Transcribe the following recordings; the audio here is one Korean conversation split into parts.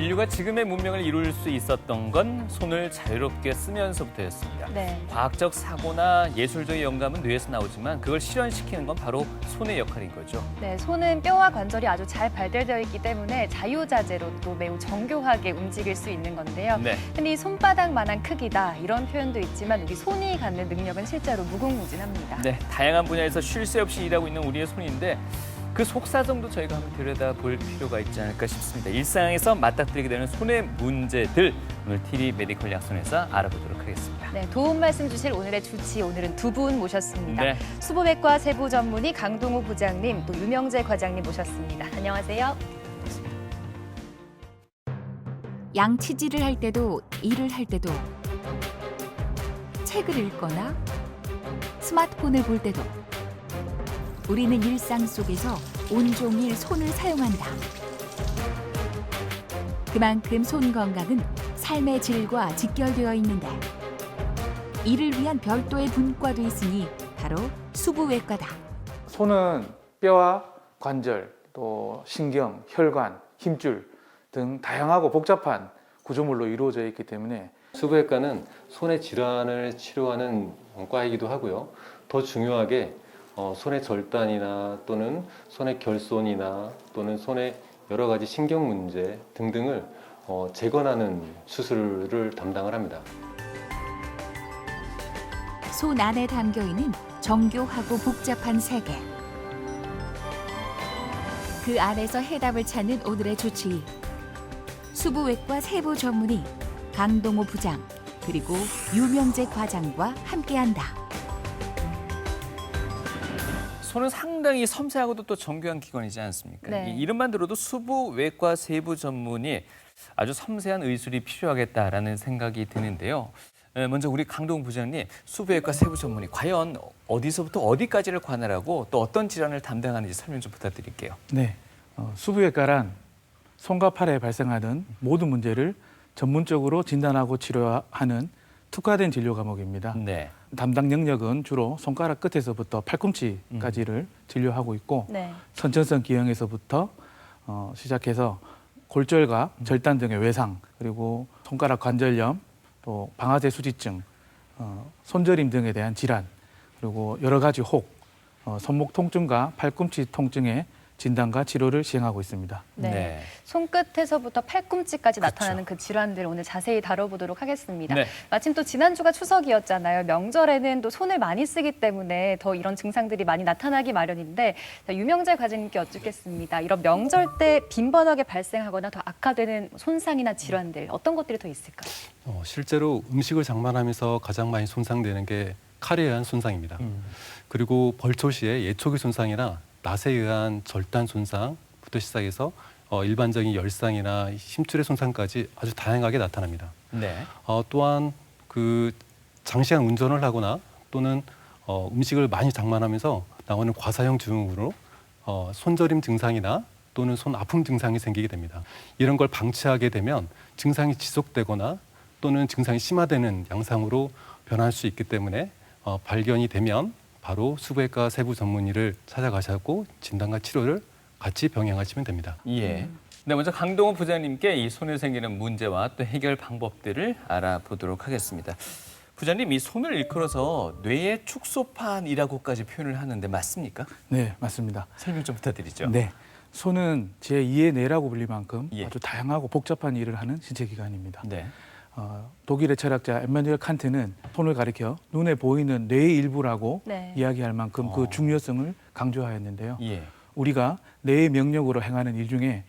인류가 지금의 문명을 이룰 수 있었던 건 손을 자유롭게 쓰면서부터였습니다. 네. 과학적 사고나 예술적인 영감은 뇌에서 나오지만 그걸 실현시키는 건 바로 손의 역할인 거죠. 네, 손은 뼈와 관절이 아주 잘 발달되어 있기 때문에 자유자재로 또 매우 정교하게 움직일 수 있는 건데요. 네. 흔히 손바닥만한 크기다 이런 표현도 있지만 우리 손이 갖는 능력은 실제로 무궁무진합니다. 네, 다양한 분야에서 쉴 새 없이 일하고 있는 우리의 손인데 그 속사정도 저희가 한번 들여다볼 필요가 있지 않을까 싶습니다. 일상에서 맞닥뜨리게 되는 손의 문제들 오늘 TD 메디컬 약손에서 알아보도록 하겠습니다. 네, 도움 말씀 주실 오늘의 주치 오늘은 두 분 모셨습니다. 네. 수보외과 세부 전문의 강동우 부장님 또 유명재 과장님 모셨습니다. 안녕하세요. 양치질을 할 때도 일을 할 때도 책을 읽거나 스마트폰을 볼 때도 우리는 일상 속에서 온종일 손을 사용한다. 그만큼 손 건강은 삶의 질과 직결되어 있는데 이를 위한 별도의 분과도 있으니 바로 수부외과다. 손은 뼈와 관절, 또 신경, 혈관, 힘줄 등 다양하고 복잡한 구조물로 이루어져 있기 때문에 수부외과는 손의 질환을 치료하는 과이기도 하고요. 더 중요하게 손의 절단이나 또는 손의 결손이나 또는 손의 여러 가지 신경 문제 등등을 재건하는 수술을 담당을 합니다. 손 안에 담겨있는 정교하고 복잡한 세계. 그 안에서 해답을 찾는 오늘의 주치. 수부외과 세부 전문의 강동호 부장 그리고 유명재 과장과 함께한다. 손은 상당히 섬세하고도 또 정교한 기관이지 않습니까? 네. 이 이름만 들어도 수부외과 세부 전문이 아주 섬세한 의술이 필요하겠다라는 생각이 드는데요. 먼저 우리 강동우 부장님, 수부외과 세부 전문의 과연 어디서부터 어디까지를 관할하고 또 어떤 질환을 담당하는지 설명 좀 부탁드릴게요. 네, 수부외과란 손과 팔에 발생하는 모든 문제를 전문적으로 진단하고 치료하는 특화된 진료 과목입니다. 네. 담당 영역은 주로 손가락 끝에서부터 팔꿈치까지를 진료하고 있고 네. 선천성 기형에서부터 시작해서 골절과 절단 등의 외상, 그리고 손가락 관절염, 또 방아쇠 수지증, 손저림 등에 대한 질환, 그리고 여러 가지 혹, 손목 통증과 팔꿈치 통증의 진단과 치료를 시행하고 있습니다. 네. 네. 손끝에서부터 팔꿈치까지 나타나는 그 질환들 오늘 자세히 다뤄보도록 하겠습니다. 네. 마침 또 지난주가 추석이었잖아요. 명절에는 또 손을 많이 쓰기 때문에 더 이런 증상들이 많이 나타나기 마련인데 자, 유명재 과장님께 여쭙겠습니다. 이런 명절 때 빈번하게 발생하거나 더 악화되는 손상이나 질환들 어떤 것들이 더 있을까요? 실제로 음식을 장만하면서 가장 많이 손상되는 게 칼에 의한 손상입니다. 그리고 벌초 시에 예초기 손상이나 낫에 의한 절단 손상부터 시작해서 일반적인 열상이나 힘줄의 손상까지 아주 다양하게 나타납니다. 네. 또한 그 장시간 운전을 하거나 또는 음식을 많이 장만하면서 나오는 과사형 증후군으로 손저림 증상이나 또는 손 아픔 증상이 생기게 됩니다. 이런 걸 방치하게 되면 증상이 지속되거나 또는 증상이 심화되는 양상으로 변할 수 있기 때문에 발견이 되면 바로 수부외과 세부 전문의를 찾아가시고 진단과 치료를 같이 병행하시면 됩니다. 예. 네, 먼저 강동호 부장님께 이 손에 생기는 문제와 또 해결 방법들을 알아보도록 하겠습니다. 부장님, 이 손을 일컬어서 뇌의 축소판이라고까지 표현을 하는데 맞습니까? 네, 맞습니다. 설명 좀 부탁드리죠. 네, 손은 제2의 뇌라고 불릴 만큼 예. 아주 다양하고 복잡한 일을 하는 신체 기관입니다. 네. 독일의 철학자 엠마누엘 칸트는 손을 가리켜 눈에 보이는 뇌의 일부라고 네. 이야기할 만큼 그 중요성을 강조하였는데요. 예. 우리가 뇌의 명령으로 행하는 일 중에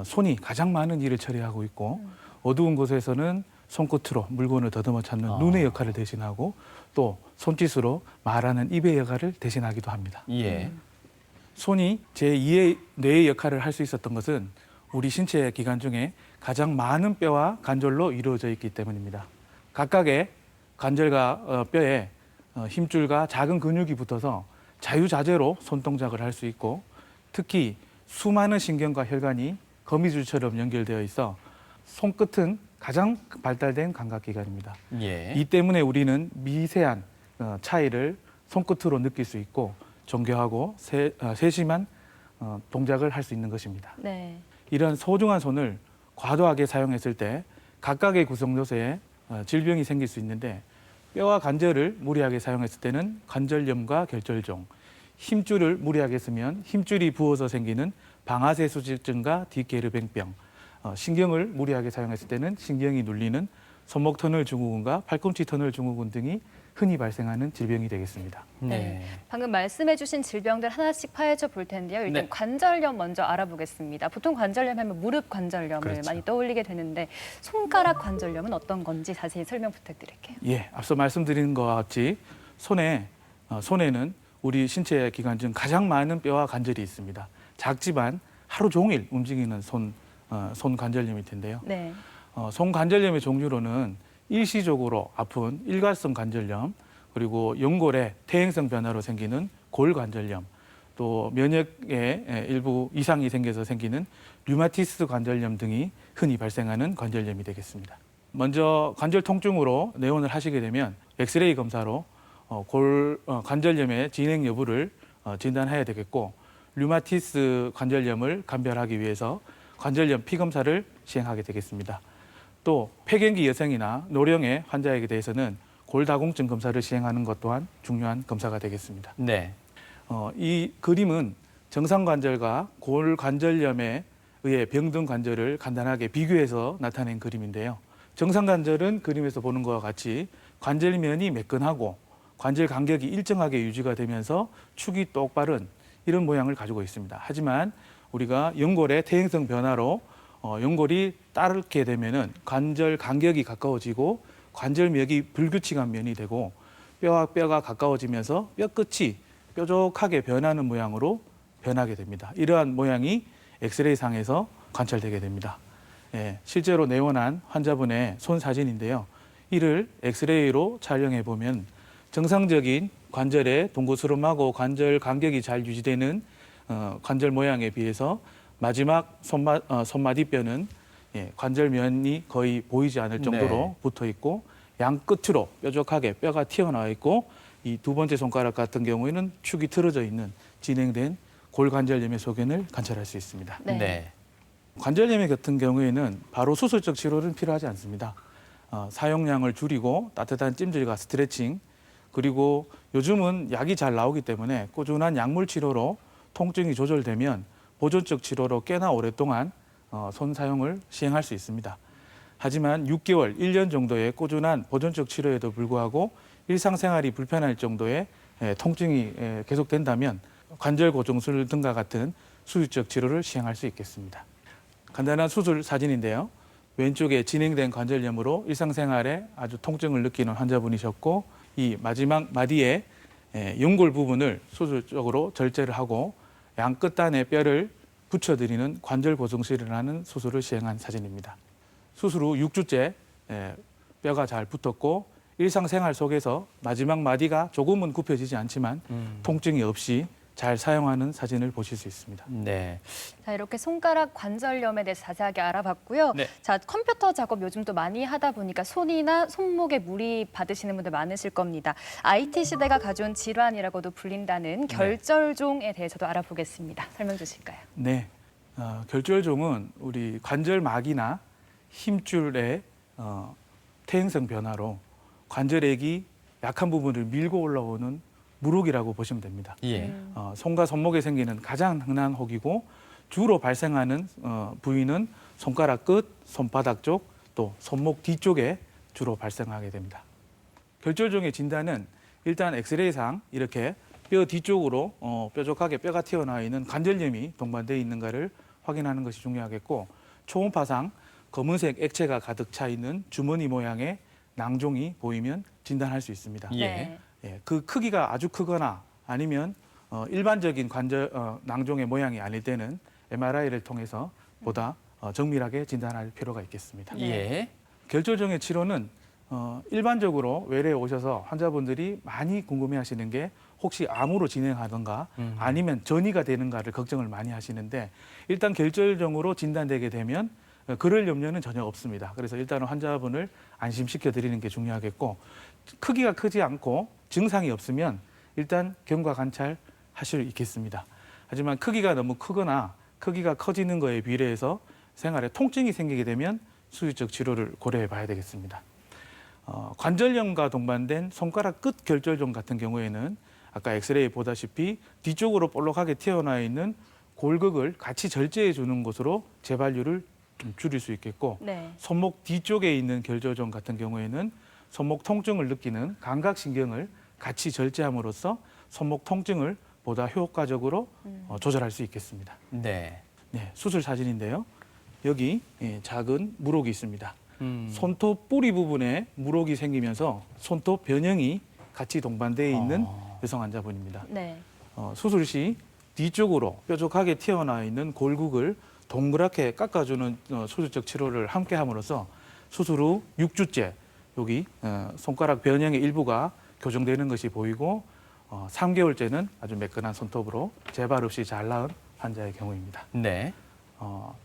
손이 가장 많은 일을 처리하고 있고 어두운 곳에서는 손끝으로 물건을 더듬어 찾는 눈의 역할을 대신하고 또 손짓으로 말하는 입의 역할을 대신하기도 합니다. 예. 손이 제2의 뇌의 역할을 할 수 있었던 것은 우리 신체 기관 중에 가장 많은 뼈와 관절로 이루어져 있기 때문입니다. 각각의 관절과 뼈에 힘줄과 작은 근육이 붙어서 자유자재로 손동작을 할 수 있고 특히 수많은 신경과 혈관이 거미줄처럼 연결되어 있어 손끝은 가장 발달된 감각기관입니다. 예. 이 때문에 우리는 미세한 차이를 손끝으로 느낄 수 있고 정교하고 세심한 동작을 할 수 있는 것입니다. 네. 이런 소중한 손을 과도하게 사용했을 때 각각의 구성 요소에 질병이 생길 수 있는데 뼈와 관절을 무리하게 사용했을 때는 관절염과 결절종, 힘줄을 무리하게 쓰면 힘줄이 부어서 생기는 방아쇠 수직증과 뒷게르뱅병, 신경을 무리하게 사용했을 때는 신경이 눌리는 손목 터널 증후군과 팔꿈치 터널 증후군 등이 흔히 발생하는 질병이 되겠습니다. 네. 방금 말씀해주신 질병들 하나씩 파헤쳐 볼 텐데요. 일단 네. 관절염 먼저 알아보겠습니다. 보통 관절염 하면 무릎 관절염을 그렇죠. 많이 떠올리게 되는데 손가락 관절염은 어떤 건지 자세히 설명 부탁드릴게요. 예, 앞서 말씀드린 것과 같이 손에는 우리 신체 기관 중 가장 많은 뼈와 관절이 있습니다. 작지만 하루 종일 움직이는 손 관절염일 텐데요. 네. 손 관절염의 종류로는 일시적으로 아픈 일괄성 관절염, 그리고 연골의 퇴행성 변화로 생기는 골 관절염, 또 면역에 일부 이상이 생겨서 생기는 류마티스 관절염 등이 흔히 발생하는 관절염이 되겠습니다. 먼저 관절 통증으로 내원을 하시게 되면 엑스레이 검사로 관절염의 진행 여부를 진단해야 되겠고, 류마티스 관절염을 감별하기 위해서 관절염 피검사를 시행하게 되겠습니다. 또 폐경기 여성이나 노령의 환자에게 대해서는 골다공증 검사를 시행하는 것 또한 중요한 검사가 되겠습니다. 네. 이 그림은 정상 관절과 골 관절염에 의해 병든 관절을 간단하게 비교해서 나타낸 그림인데요. 정상 관절은 그림에서 보는 것과 같이 관절면이 매끈하고 관절 간격이 일정하게 유지가 되면서 축이 똑바른 이런 모양을 가지고 있습니다. 하지만 우리가 연골의 퇴행성 변화로 연골이 따르게 되면은 관절 간격이 가까워지고 관절맥이 불규칙한 면이 되고 뼈와 뼈가 가까워지면서 뼈 끝이 뾰족하게 변하는 모양으로 변하게 됩니다. 이러한 모양이 엑스레이 상에서 관찰되게 됩니다. 예, 실제로 내원한 환자분의 손 사진인데요. 이를 엑스레이로 촬영해 보면 정상적인 관절의 동고스름하고 관절 간격이 잘 유지되는 관절 모양에 비해서 마지막 손마디뼈는 관절면이 거의 보이지 않을 정도로 네. 붙어 있고 양 끝으로 뾰족하게 뼈가 튀어나와 있고 이 두 번째 손가락 같은 경우에는 축이 틀어져 있는 진행된 골관절염의 소견을 관찰할 수 있습니다. 네. 관절염 같은 경우에는 바로 수술적 치료는 필요하지 않습니다. 사용량을 줄이고 따뜻한 찜질과 스트레칭, 그리고 요즘은 약이 잘 나오기 때문에 꾸준한 약물 치료로 통증이 조절되면 보존적 치료로 꽤나 오랫동안 손 사용을 시행할 수 있습니다. 하지만 6개월, 1년 정도의 꾸준한 보존적 치료에도 불구하고 일상생활이 불편할 정도의 통증이 계속된다면 관절 고정술 등과 같은 수술적 치료를 시행할 수 있겠습니다. 간단한 수술 사진인데요. 왼쪽에 진행된 관절염으로 일상생활에 아주 통증을 느끼는 환자분이셨고, 이 마지막 마디에 연골 부분을 수술적으로 절제를 하고 양 끝단에 뼈를 붙여드리는 관절 고정술을 하는 수술을 시행한 사진입니다. 수술 후 6주째 뼈가 잘 붙었고 일상생활 속에서 마지막 마디가 조금은 굽혀지지 않지만 통증이 없이 잘 사용하는 사진을 보실 수 있습니다. 네. 자, 이렇게 손가락 관절염에 대해서 자세하게 알아봤고요. 네. 자, 컴퓨터 작업 요즘 또 많이 하다 보니까 손이나 손목에 무리 받으시는 분들 많으실 겁니다. IT 시대가 가져온 질환이라고도 불린다는 결절종에 대해서도 알아보겠습니다. 설명 주실까요? 네, 결절종은 우리 관절막이나 힘줄의 퇴행성 변화로 관절액이 약한 부분을 밀고 올라오는 물혹이라고 보시면 됩니다. 예. 손과 손목에 생기는 가장 흔한 혹이고 주로 발생하는 부위는 손가락 끝, 손바닥 쪽, 또 손목 뒤쪽에 주로 발생하게 됩니다. 결절종의 진단은 일단 엑스레이상 이렇게 뼈 뒤쪽으로 뾰족하게 뼈가 튀어나와 있는 관절염이 동반되어 있는가를 확인하는 것이 중요하겠고, 초음파상 검은색 액체가 가득 차 있는 주머니 모양의 낭종이 보이면 진단할 수 있습니다. 예. 예, 그 크기가 아주 크거나 아니면 일반적인 관절 낭종의 모양이 아닐 때는 MRI를 통해서 보다 정밀하게 진단할 필요가 있겠습니다. 예. 결절종의 치료는 일반적으로 외래에 오셔서 환자분들이 많이 궁금해하시는 게 혹시 암으로 진행하던가 아니면 전이가 되는가를 걱정을 많이 하시는데, 일단 결절종으로 진단되게 되면 그럴 염려는 전혀 없습니다. 그래서 일단은 환자분을 안심시켜 드리는 게 중요하겠고, 크기가 크지 않고 증상이 없으면 일단 경과 관찰하실 수 있겠습니다. 하지만 크기가 너무 크거나 크기가 커지는 거에 비례해서 생활에 통증이 생기게 되면 수술적 치료를 고려해 봐야 되겠습니다. 관절염과 동반된 손가락 끝 결절종 같은 경우에는 아까 엑스레이 보다시피 뒤쪽으로 볼록하게 튀어나와 있는 골극을 같이 절제해 주는 것으로 재발률을 좀 줄일 수 있겠고 네. 손목 뒤쪽에 있는 결절종 같은 경우에는 손목 통증을 느끼는 감각신경을 같이 절제함으로써 손목 통증을 보다 효과적으로 조절할 수 있겠습니다. 네. 네, 수술 사진인데요. 여기 작은 물혹이 있습니다. 음. 손톱 뿌리 부분에 물혹이 생기면서 손톱 변형이 같이 동반되어 있는 여성 환자분입니다. 네. 수술 시 뒤쪽으로 뾰족하게 튀어나와 있는 골국을 동그랗게 깎아주는 수술적 치료를 함께 함으로써 수술 후 6주째 여기 손가락 변형의 일부가 교정되는 것이 보이고 3개월째는 아주 매끈한 손톱으로 재발 없이 잘 나은 환자의 경우입니다. 네.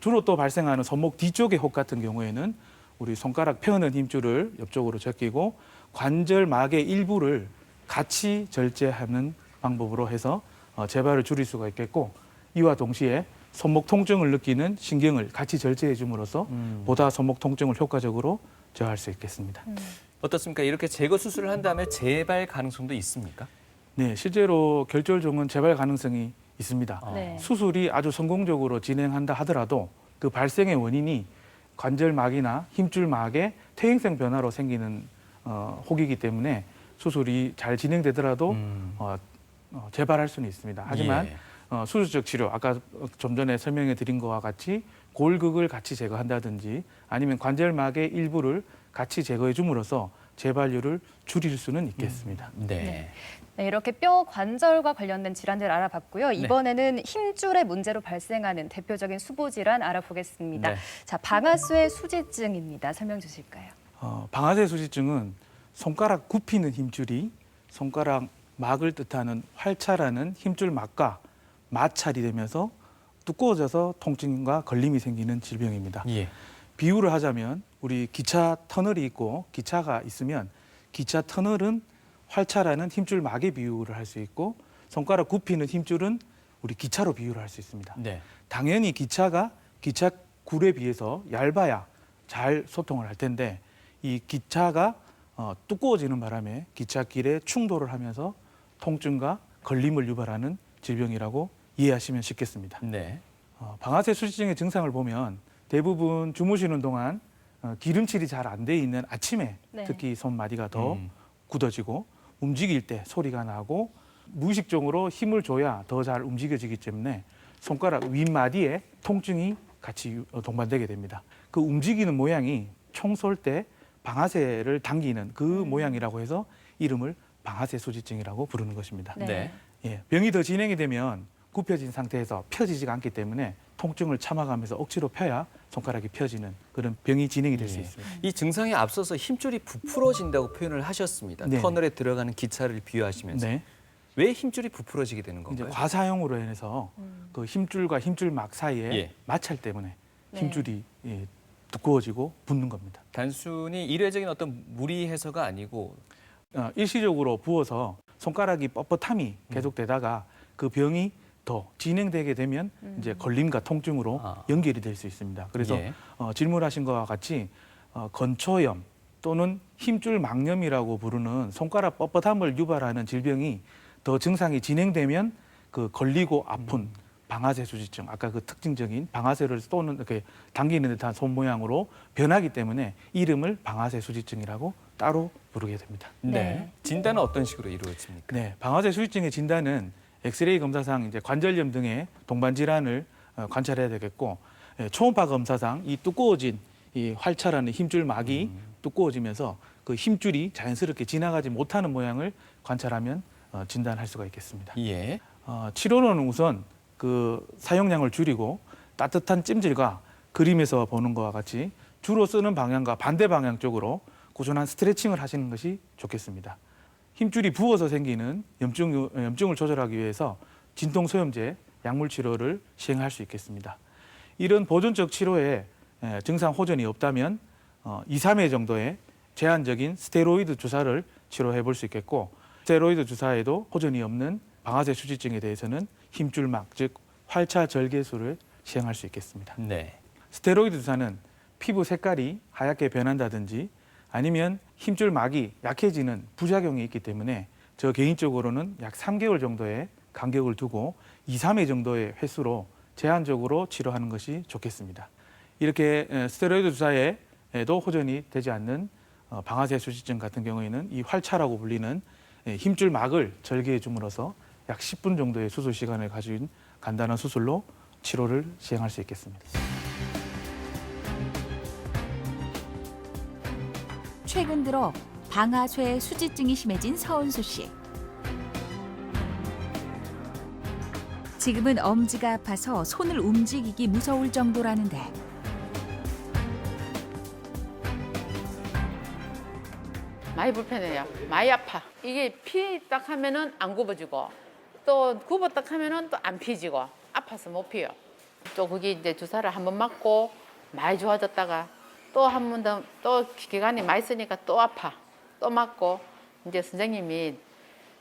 주로 또 발생하는 손목 뒤쪽의 혹 같은 경우에는 우리 손가락 펴는 힘줄을 옆쪽으로 제끼고 관절막의 일부를 같이 절제하는 방법으로 해서 재발을 줄일 수가 있겠고 이와 동시에 손목 통증을 느끼는 신경을 같이 절제해 줌으로써 보다 손목 통증을 효과적으로 제어할 수 있겠습니다. 어떻습니까? 이렇게 제거 수술을 한 다음에 재발 가능성도 있습니까? 네, 실제로 결절종은 재발 가능성이 있습니다. 네. 수술이 아주 성공적으로 진행한다 하더라도 그 발생의 원인이 관절막이나 힘줄막의 퇴행성 변화로 생기는 혹이기 때문에 수술이 잘 진행되더라도 재발할 수는 있습니다. 하지만 예. 수술적 치료, 아까 좀 전에 설명해 드린 것과 같이 골극을 같이 제거한다든지 아니면 관절막의 일부를 같이 제거해 줌으로써 재발률을 줄일 수는 있겠습니다. 네. 네, 이렇게 뼈 관절과 관련된 질환들 알아봤고요. 이번에는 힘줄의 문제로 발생하는 대표적인 수보 질환 알아보겠습니다. 네. 자, 방아쇠 수지증입니다. 설명 주실까요? 방아쇠 수지증은 손가락 굽히는 힘줄이 손가락 막을 뜻하는 활차라는 힘줄 막과 마찰이 되면서 두꺼워져서 통증과 걸림이 생기는 질병입니다. 예. 비유를 하자면 우리 기차 터널이 있고 기차가 있으면 기차 터널은 활차라는 힘줄 막에 비유를 할 수 있고 손가락 굽히는 힘줄은 우리 기차로 비유를 할 수 있습니다. 네. 당연히 기차가 기차 굴에 비해서 얇아야 잘 소통을 할 텐데 이 기차가 두꺼워지는 바람에 기찻길에 충돌을 하면서 통증과 걸림을 유발하는 질병이라고 이해하시면 쉽겠습니다. 네. 방아쇠 수지증의 증상을 보면 대부분 주무시는 동안 기름칠이 잘 안 돼 있는 아침에 네. 특히 손마디가 더 굳어지고 움직일 때 소리가 나고 무의식적으로 힘을 줘야 더 잘 움직여지기 때문에 손가락 윗마디에 통증이 같이 동반되게 됩니다. 그 움직이는 모양이 총 쏠 때 방아쇠를 당기는 그 모양이라고 해서 이름을 방아쇠 수지증이라고 부르는 것입니다. 네. 네. 예, 병이 더 진행이 되면 굽혀진 상태에서 펴지지가 않기 때문에 통증을 참아가면서 억지로 펴야 손가락이 펴지는 그런 병이 진행이 될 수 예. 있습니다. 이 증상에 앞서서 힘줄이 부풀어진다고 표현을 하셨습니다. 네. 터널에 들어가는 기차를 비유하시면서 네, 왜 힘줄이 부풀어지게 되는 이제 건가요? 과사용으로 인해서 그 힘줄과 힘줄막 사이에 예. 마찰 때문에 네. 힘줄이 두꺼워지고 붓는 겁니다. 단순히 일회적인 어떤 무리 해서가 아니고 일시적으로 부어서 손가락이 뻣뻣함이 계속되다가 그 병이 더 진행되게 되면 이제 걸림과 통증으로 연결이 될 수 있습니다. 그래서 예. 질문하신 것과 같이 건초염 또는 힘줄 막염이라고 부르는 손가락 뻣뻣함을 유발하는 질병이 더 증상이 진행되면 그 걸리고 아픈 방아쇠 수지증, 아까 그 특징적인 방아쇠를 쏘는 이렇게 당기는 듯한 손 모양으로 변하기 때문에 이름을 방아쇠 수지증이라고 따로 부르게 됩니다. 네. 네. 진단은 어떤 식으로 이루어집니까? 네, 방아쇠 수지증의 진단은 엑스레이 검사상 이제 관절염 등의 동반 질환을 관찰해야 되겠고 초음파 검사상 이 두꺼워진 이 활차라는 힘줄 막이 두꺼워지면서 그 힘줄이 자연스럽게 지나가지 못하는 모양을 관찰하면 진단할 수가 있겠습니다. 예. 치료는 우선 그 사용량을 줄이고 따뜻한 찜질과 그림에서 보는 것과 같이 주로 쓰는 방향과 반대 방향 쪽으로 꾸준한 스트레칭을 하시는 것이 좋겠습니다. 힘줄이 부어서 생기는 염증을 조절하기 위해서 진통소염제, 약물 치료를 시행할 수 있겠습니다. 이런 보존적 치료에 증상 호전이 없다면 2, 3회 정도의 제한적인 스테로이드 주사를 치료해 볼 수 있겠고 스테로이드 주사에도 호전이 없는 방아쇠 수지증에 대해서는 힘줄막, 즉 활차 절개술을 시행할 수 있겠습니다. 네. 스테로이드 주사는 피부 색깔이 하얗게 변한다든지 아니면 힘줄막이 약해지는 부작용이 있기 때문에 저 개인적으로는 약 3개월 정도의 간격을 두고 2, 3회 정도의 횟수로 제한적으로 치료하는 것이 좋겠습니다. 이렇게 스테로이드 주사에도 호전이 되지 않는 방아쇠 수지증 같은 경우에는 이 활차라고 불리는 힘줄막을 절개해 줌으로써 약 10분 정도의 수술 시간을 가진 간단한 수술로 치료를 시행할 수 있겠습니다. 최근 들어 방아쇠 수지증이 심해진 서은수 씨. 지금은 엄지가 아파서 손을 움직이기 무서울 정도라는데 많이 불편해요. 많이 아파. 이게 피 딱 하면은 안 굽어지고 또 굽어 딱 하면은 또 안 피지고 아파서 못 피요. 또 그게 이제 주사를 한 번 맞고 많이 좋아졌다가 또 한 번 더 또 기간이 많이 쓰니까 또 아파. 또 맞고 이제 선생님이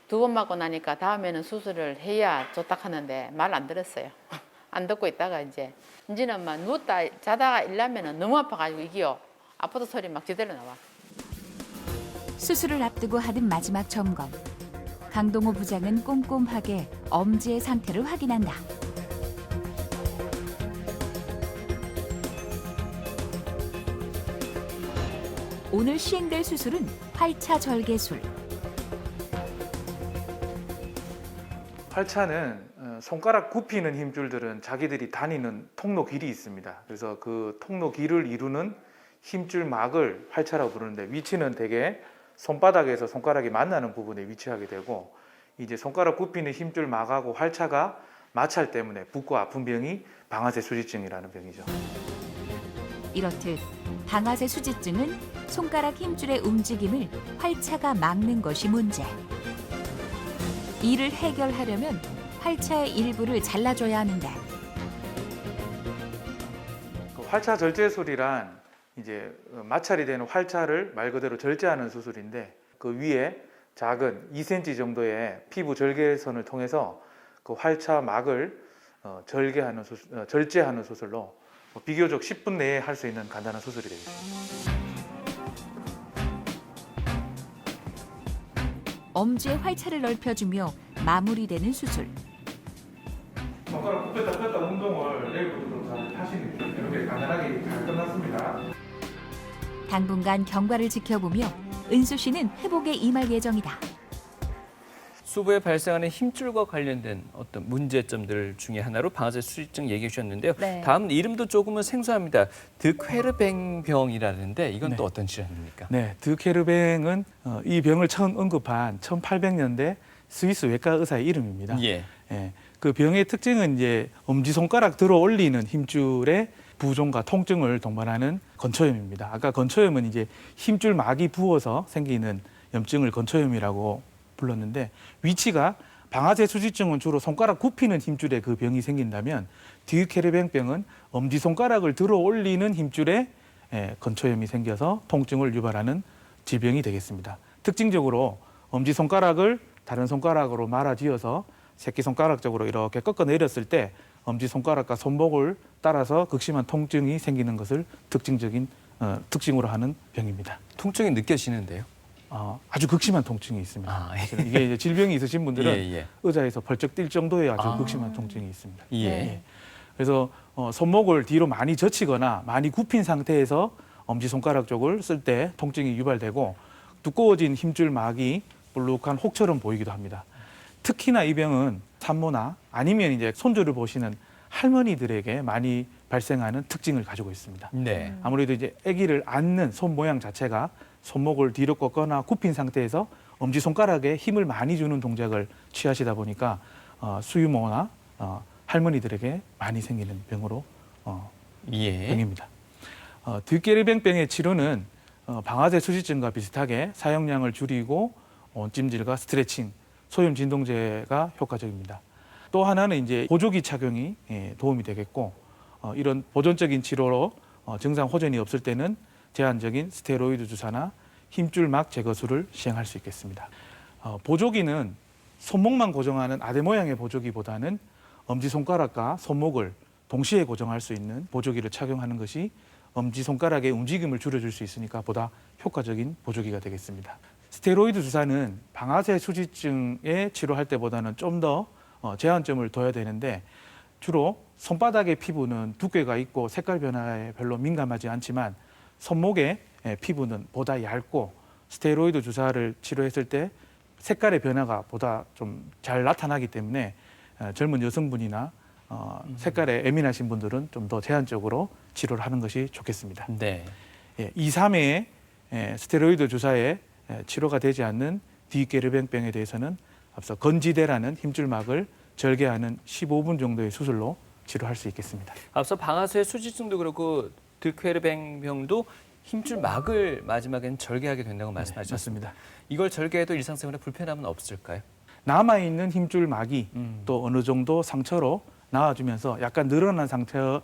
2번 맞고 나니까 다음에는 수술을 해야 좋다 하는데 말 안 들었어요. 안 듣고 있다가 이제는 막 누웠다 자다가 일하면은 너무 아파가지고 이게요. 아파도 소리 막 지대로 나와. 수술을 앞두고 하는 마지막 점검. 강동호 부장은 꼼꼼하게 엄지의 상태를 확인한다. 오늘 시행될 수술은 활차 절개술. 활차는 손가락 굽히는 힘줄들은 자기들이 다니는 통로 길이 있습니다. 그래서 그 통로 길을 이루는 힘줄막을 활차라고 부르는데 위치는 대개 손바닥에서 손가락이 만나는 부분에 위치하게 되고 이제 손가락 굽히는 힘줄막하고 활차가 마찰 때문에 붓고 아픈 병이 방아쇠 수지증이라는 병이죠. 이렇듯 방아쇠 수지증은 손가락 힘줄의 움직임을 활차가 막는 것이 문제. 이를 해결하려면 활차의 일부를 잘라줘야 하는데 그 활차 절제술이란 이제 마찰이 되는 활차를 말 그대로 절제하는 수술인데 그 위에 작은 2cm 정도의 피부 절개선을 통해서 그 활차 막을 절제하는 수술로 비교적 10분 내에 할 수 있는 간단한 수술이 되겠습니다. 엄지의 활차를 넓혀주며 마무리되는 수술. 손가락 굽혔다 폈다 운동을 내일부터 잘 하시는 이렇게 간단하게 잘 끝났습니다. 당분간 경과를 지켜보며 은수 씨는 회복에 임할 예정이다. 수부에 발생하는 힘줄과 관련된 어떤 문제점들 중에 하나로 방아쇠 수지증 얘기해 주셨는데요. 네. 다음 이름도 조금은 생소합니다. 드케르뱅병이라는데 이건 네. 또 어떤 질환입니까? 네, 드케르뱅은 이 병을 처음 언급한 1800년대 스위스 외과 의사의 이름입니다. 예. 예, 그 병의 특징은 이제 엄지손가락 들어 올리는 힘줄의 부종과 통증을 동반하는 건초염입니다. 아까 건초염은 이제 힘줄 막이 부어서 생기는 염증을 건초염이라고 불렀는데 위치가 방아쇠 수지증은 주로 손가락 굽히는 힘줄에 그 병이 생긴다면 드케르뱅병은 엄지손가락을 들어 올리는 힘줄에 건초염이 생겨서 통증을 유발하는 질병이 되겠습니다. 특징적으로 엄지손가락을 다른 손가락으로 말아쥐어서 새끼손가락 쪽으로 이렇게 꺾어 내렸을 때 엄지손가락과 손목을 따라서 극심한 통증이 생기는 것을 특징으로 하는 병입니다. 통증이 느껴지는데요. 아주 극심한 통증이 있습니다. 아, 이게 이제 질병이 있으신 분들은 예. 의자에서 벌쩍 뛸 정도의 아주 극심한 통증이 있습니다. 예. 네. 그래서 손목을 뒤로 많이 젖히거나 많이 굽힌 상태에서 엄지손가락 쪽을 쓸 때 통증이 유발되고 두꺼워진 힘줄막이 볼록한 혹처럼 보이기도 합니다. 특히나 이 병은 산모나 아니면 이제 손주를 보시는 할머니들에게 많이 발생하는 특징을 가지고 있습니다. 네. 아무래도 이제 아기를 안는 손 모양 자체가 손목을 뒤로 꺾거나 굽힌 상태에서 엄지손가락에 힘을 많이 주는 동작을 취하시다 보니까 수유모나 할머니들에게 많이 생기는 병으로 예. 병입니다. 드케르뱅병의 치료는 방아쇠 수지증과 비슷하게 사용량을 줄이고 온찜질과 스트레칭, 소염 진동제가 효과적입니다. 또 하나는 이제 보조기 착용이 도움이 되겠고 이런 보존적인 치료로 증상 호전이 없을 때는 제한적인 스테로이드 주사나 힘줄막 제거술을 시행할 수 있겠습니다. 보조기는 손목만 고정하는 아대 모양의 보조기보다는 엄지손가락과 손목을 동시에 고정할 수 있는 보조기를 착용하는 것이 엄지손가락의 움직임을 줄여줄 수 있으니까 보다 효과적인 보조기가 되겠습니다. 스테로이드 주사는 방아쇠 수지증에 치료할 때보다는 좀 더 제한점을 둬야 되는데 주로 손바닥의 피부는 두께가 있고 색깔 변화에 별로 민감하지 않지만 손목의 피부는 보다 얇고 스테로이드 주사를 치료했을 때 색깔의 변화가 보다 좀 잘 나타나기 때문에 젊은 여성분이나 색깔에 예민하신 분들은 좀 더 제한적으로 치료를 하는 것이 좋겠습니다. 네. 2, 3회에 스테로이드 주사에 치료가 되지 않는 디게르뱅병에 대해서는 앞서 건지대라는 힘줄막을 절개하는 15분 정도의 수술로 치료할 수 있겠습니다. 앞서 방아쇠 수지증도 그렇고 드케르뱅병도 힘줄 막을 마지막엔 절개하게 된다고 말씀하셨습니다. 맞습니다. 이걸 절개해도 일상생활에 불편함은 없을까요? 남아있는 힘줄막이 또 어느 정도 상처로 나와주면서 약간 늘어난 상태로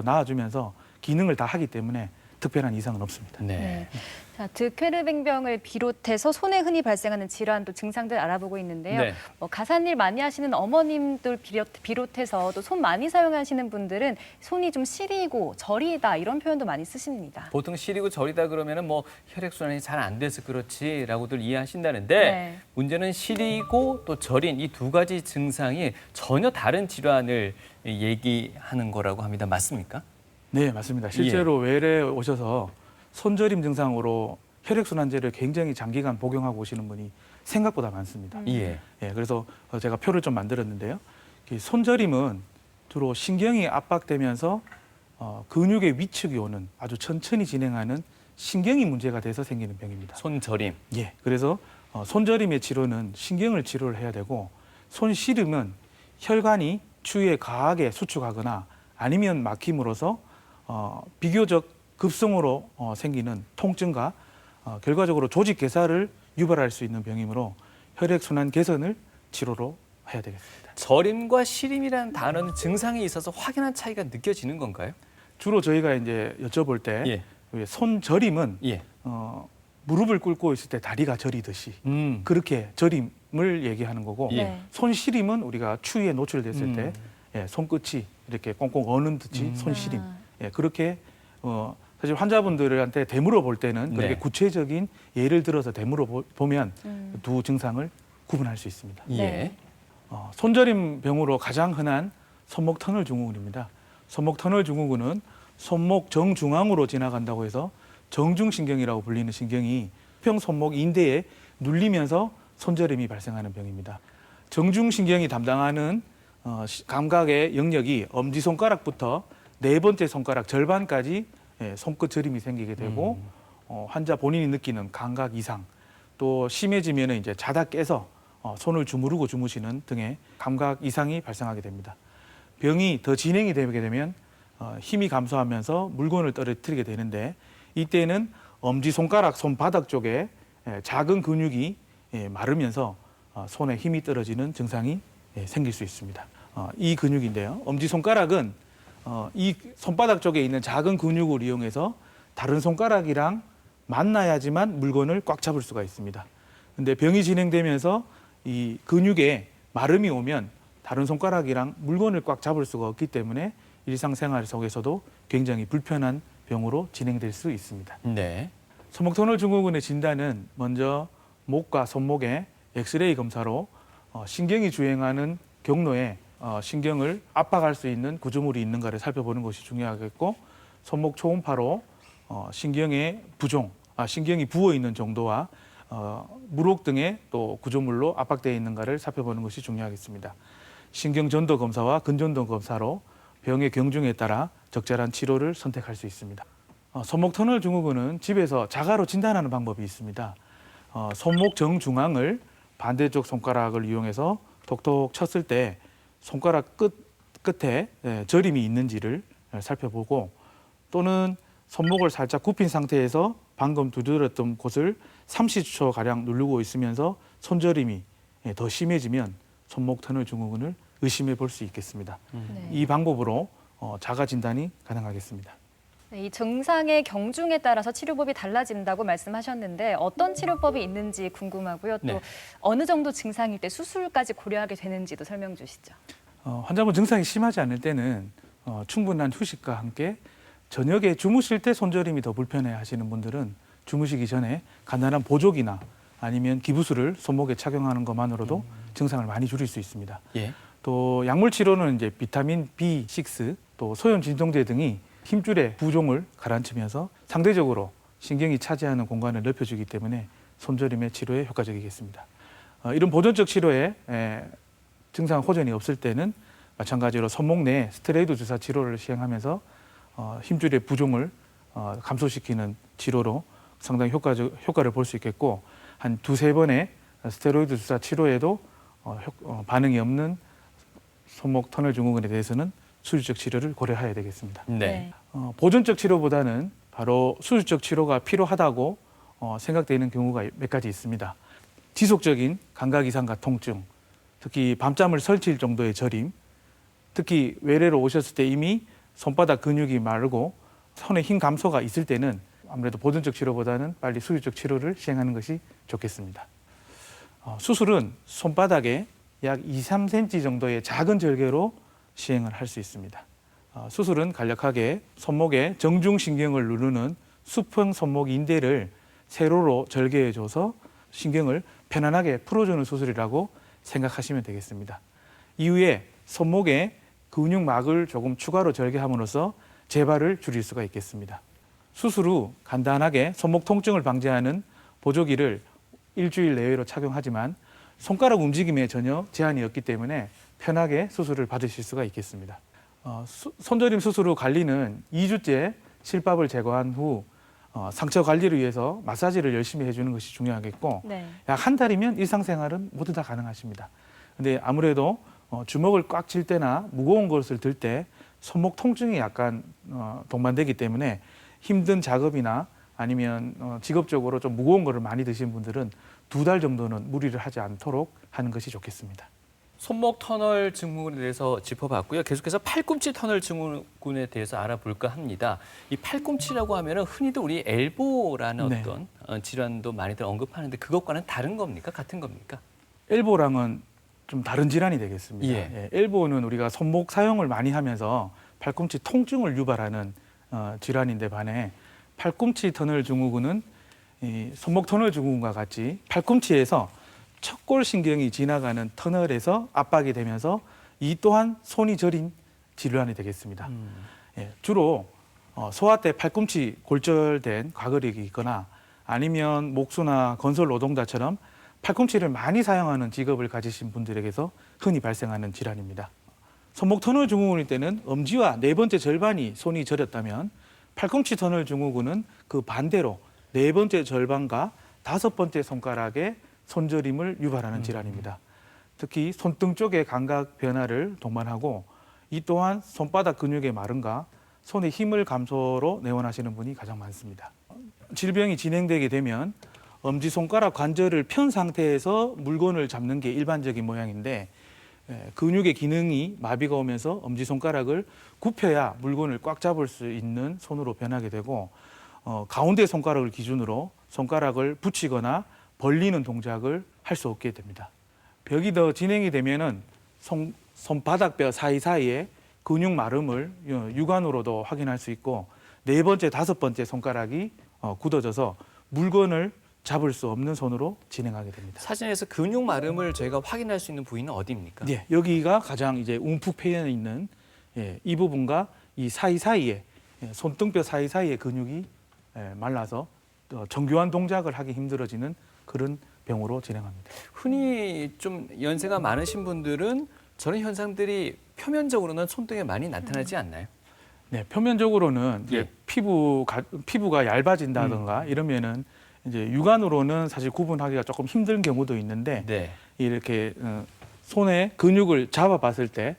나와주면서 기능을 다 하기 때문에 특별한 이상은 없습니다. 네. 자, 드케르뱅병을 비롯해서 손에 흔히 발생하는 질환 또 증상들 알아보고 있는데요. 네. 가사일 많이 하시는 어머님들 비롯해서 또 손 많이 사용하시는 분들은 손이 좀 시리고 저리다 이런 표현도 많이 쓰십니다. 보통 시리고 저리다 그러면은 뭐 혈액순환이 잘 안 돼서 그렇지라고들 이해하신다는데 네. 문제는 시리고 또 저린 이 두 가지 증상이 전혀 다른 질환을 얘기하는 거라고 합니다. 맞습니까? 네, 맞습니다. 실제로 외래에 오셔서 손저림 증상으로 혈액순환제를 굉장히 장기간 복용하고 오시는 분이 생각보다 많습니다. 예. 그래서 제가 표를 좀 만들었는데요. 이 손저림은 주로 신경이 압박되면서 근육의 위축이 오는 아주 천천히 진행하는 신경이 문제가 돼서 생기는 병입니다. 손저림. 예, 그래서 손저림의 치료는 신경을 치료를 해야 되고 손시름은 혈관이 추위에 강하게 수축하거나 아니면 막힘으로써 비교적 급성으로 생기는 통증과 결과적으로 조직 괴사를 유발할 수 있는 병이므로 혈액순환 개선을 치료로 해야 되겠습니다. 저림과 시림이라는 단어는 증상에 있어서 확연한 차이가 느껴지는 건가요? 주로 저희가 이제 여쭤볼 때 예. 손저림은 예. 무릎을 꿇고 있을 때 다리가 저리듯이 그렇게 저림을 얘기하는 거고 예. 네. 손시림은 우리가 추위에 노출됐을 때 손끝이 이렇게 꽁꽁 어는 듯이 손시림. 그렇게 사실 환자분들한테 되물어 볼 때는 그렇게 네. 구체적인 예를 들어서 되물어 보면 두 증상을 구분할 수 있습니다. 예. 손저림 병으로 가장 흔한 손목 터널 증후군입니다. 손목 터널 증후군은 손목 정중앙으로 지나간다고 해서 정중신경이라고 불리는 신경이 수평 손목 인대에 눌리면서 손저림이 발생하는 병입니다. 정중신경이 담당하는 감각의 영역이 엄지손가락부터 네 번째 손가락 절반까지 손끝 저림이 생기게 되고 환자 본인이 느끼는 감각 이상 또 심해지면 이제 자다 깨서 손을 주무르고 주무시는 등의 감각 이상이 발생하게 됩니다. 병이 더 진행이 되게 되면 힘이 감소하면서 물건을 떨어뜨리게 되는데 이때는 엄지손가락 손바닥 쪽에 작은 근육이 마르면서 손에 힘이 떨어지는 증상이 생길 수 있습니다. 이 근육인데요. 엄지손가락은 이 손바닥 쪽에 있는 작은 근육을 이용해서 다른 손가락이랑 만나야지만 물건을 꽉 잡을 수가 있습니다. 근데 병이 진행되면서 이 근육에 마름이 오면 다른 손가락이랑 물건을 꽉 잡을 수가 없기 때문에 일상생활 속에서도 굉장히 불편한 병으로 진행될 수 있습니다. 네. 손목 터널 증후군의 진단은 먼저 목과 손목의 엑스레이 검사로 신경이 주행하는 경로에 신경을 압박할 수 있는 구조물이 있는가를 살펴보는 것이 중요하겠고 손목 초음파로 신경의 신경이 부어 있는 정도와 물혹 등의 또 구조물로 압박되어 있는가를 살펴보는 것이 중요하겠습니다. 신경전도 검사와 근전도 검사로 병의 경중에 따라 적절한 치료를 선택할 수 있습니다. 손목 터널 증후군은 집에서 자가로 진단하는 방법이 있습니다. 손목 정중앙을 반대쪽 손가락을 이용해서 톡톡 쳤을 때 손가락 끝에 저림이 있는지를 살펴보고 또는 손목을 살짝 굽힌 상태에서 방금 두드렸던 곳을 30초가량 누르고 있으면서 손저림이 더 심해지면 손목 터널 증후군을 의심해 볼 수 있겠습니다. 네. 이 방법으로 자가 진단이 가능하겠습니다. 이 증상의 경중에 따라서 치료법이 달라진다고 말씀하셨는데 어떤 치료법이 있는지 궁금하고요. 또 네. 어느 정도 증상일 때 수술까지 고려하게 되는지도 설명 주시죠. 환자분 증상이 심하지 않을 때는 충분한 휴식과 함께 저녁에 주무실 때 손저림이 더 불편해 하시는 분들은 주무시기 전에 간단한 보조기나 아니면 기부스를 손목에 착용하는 것만으로도 증상을 많이 줄일 수 있습니다. 예. 또 약물 치료는 이제 비타민 B6, 또 소염 진통제 등이 힘줄의 부종을 가라앉히면서 상대적으로 신경이 차지하는 공간을 넓혀주기 때문에 손저림의 치료에 효과적이겠습니다. 이런 보존적 치료에 증상 호전이 없을 때는 마찬가지로 손목 내 스테로이드 주사 치료를 시행하면서 힘줄의 부종을 감소시키는 치료로 상당히 효과를 볼 수 있겠고, 한 두세 번의 스테로이드 주사 치료에도 반응이 없는 손목 터널 증후군에 대해서는 수술적 치료를 고려해야 되겠습니다. 네. 보존적 치료보다는 바로 수술적 치료가 필요하다고 생각되는 경우가 몇 가지 있습니다. 지속적인 감각 이상과 통증, 특히 밤잠을 설칠 정도의 저림, 특히 외래로 오셨을 때 이미 손바닥 근육이 마르고 손에 힘 감소가 있을 때는 아무래도 보존적 치료보다는 빨리 수술적 치료를 시행하는 것이 좋겠습니다. 수술은 손바닥에 약 2, 3cm 정도의 작은 절개로 시행을 할 수 있습니다. 수술은 간략하게 손목에 정중신경을 누르는 수평 손목 인대를 세로로 절개해줘서 신경을 편안하게 풀어주는 수술이라고 생각하시면 되겠습니다. 이후에 손목에 근육막을 조금 추가로 절개함으로써 재발을 줄일 수가 있겠습니다. 수술 후 간단하게 손목 통증을 방지하는 보조기를 일주일 내외로 착용하지만 손가락 움직임에 전혀 제한이 없기 때문에 편하게 수술을 받으실 수가 있겠습니다. 손저림 수술 후 관리는 2주째 실밥을 제거한 후 상처 관리를 위해서 마사지를 열심히 해주는 것이 중요하겠고, 네. 약 한 달이면 일상생활은 모두 다 가능하십니다. 근데 아무래도 주먹을 꽉 쥘 때나 무거운 것을 들 때 손목 통증이 약간 동반되기 때문에 힘든 작업이나 아니면 직업적으로 좀 무거운 거를 많이 드신 분들은 2달 정도는 무리를 하지 않도록 하는 것이 좋겠습니다. 손목 터널 증후군에 대해서 짚어봤고요. 계속해서 팔꿈치 터널 증후군에 대해서 알아볼까 합니다. 이 팔꿈치라고 하면은 흔히도 우리 엘보라는 네. 어떤 질환도 많이들 언급하는데 그것과는 다른 겁니까? 같은 겁니까? 엘보랑은 좀 다른 질환이 되겠습니다. 예. 엘보는 우리가 손목 사용을 많이 하면서 팔꿈치 통증을 유발하는 질환인데 반해 팔꿈치 터널 증후군은 이 손목 터널 증후군과 같이 팔꿈치에서 척골 신경이 지나가는 터널에서 압박이 되면서 이 또한 손이 저린 질환이 되겠습니다. 주로 소아 때 팔꿈치 골절된 과거력이 있거나 아니면 목수나 건설 노동자처럼 팔꿈치를 많이 사용하는 직업을 가지신 분들에게서 흔히 발생하는 질환입니다. 손목 터널 증후군일 때는 엄지와 네 번째 절반이 손이 저렸다면 팔꿈치 터널 증후군은 그 반대로 네 번째 절반과 다섯 번째 손가락에 손저림을 유발하는 질환입니다. 특히 손등 쪽의 감각 변화를 동반하고 이 또한 손바닥 근육의 마름과 손의 힘을 감소로 내원하시는 분이 가장 많습니다. 질병이 진행되게 되면 엄지손가락 관절을 편 상태에서 물건을 잡는 게 일반적인 모양인데 근육의 기능이 마비가 오면서 엄지손가락을 굽혀야 물건을 꽉 잡을 수 있는 손으로 변하게 되고 가운데 손가락을 기준으로 손가락을 붙이거나 벌리는 동작을 할 수 없게 됩니다. 벽이 더 진행이 되면은 손바닥뼈 사이사이에 근육 마름을 육안으로도 확인할 수 있고 네 번째, 다섯 번째 손가락이 굳어져서 물건을 잡을 수 없는 손으로 진행하게 됩니다. 사진에서 근육 마름을 저희가 확인할 수 있는 부위는 어디입니까? 예, 여기가 가장 이제 움푹 패여 있는 이 부분과 이 사이사이에 손등뼈 사이사이에 근육이 말라서 정교한 동작을 하기 힘들어지는 그런 병으로 진행합니다. 흔히 좀 연세가 많으신 분들은 저런 현상들이 표면적으로는 손등에 많이 나타나지 않나요? 네, 표면적으로는 예. 이제 피부가 얇아진다든가 이러면은 이제 육안으로는 사실 구분하기가 조금 힘든 경우도 있는데 네. 이렇게 손에 근육을 잡아봤을 때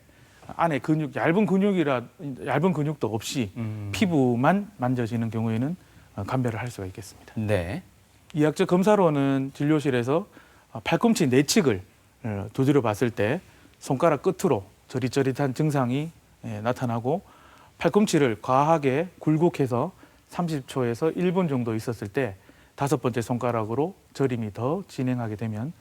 안에 얇은 근육도 없이 피부만 만져지는 경우에는 감별을 할 수가 있겠습니다. 네. 이학적 검사로는 진료실에서 팔꿈치 내측을 두드려 봤을 때 손가락 끝으로 저릿저릿한 증상이 나타나고 팔꿈치를 과하게 굴곡해서 30초에서 1분 정도 있었을 때 다섯 번째 손가락으로 저림이 더 진행하게 되면